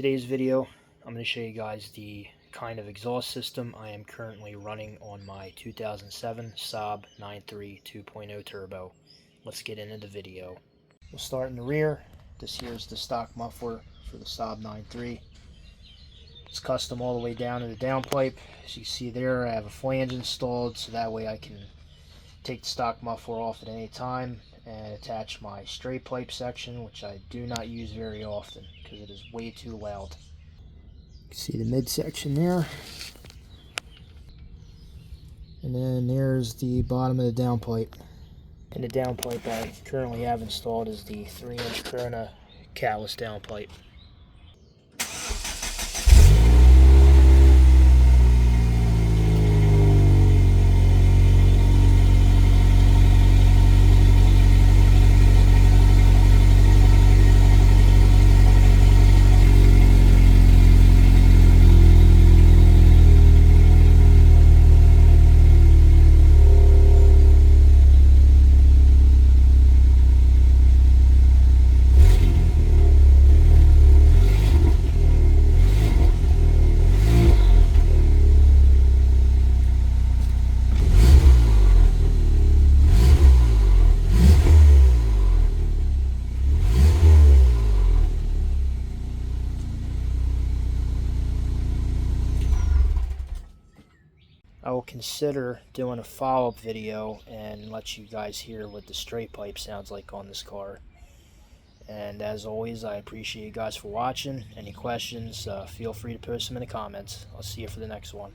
today's video, I'm going to show you guys the kind of exhaust system I am currently running on my 2007 Saab 9.3 2.0 turbo. Let's get into the video. We'll start in the rear. This here is the stock muffler for the Saab 9.3. It's custom all the way down to the downpipe. As you see there, I have a flange installed, so that way I can take the stock muffler off at any time and attach my straight pipe section, which I do not use very often because it is way too loud. You can see the midsection there, and then there's the bottom of the downpipe. And the downpipe I currently have installed is the 3-inch Krona catless downpipe. I will consider doing a follow-up video and let you guys hear what the straight pipe sounds like on this car. And as always, I appreciate you guys for watching. Any questions, feel free to post them in the comments. I'll see you for the next one.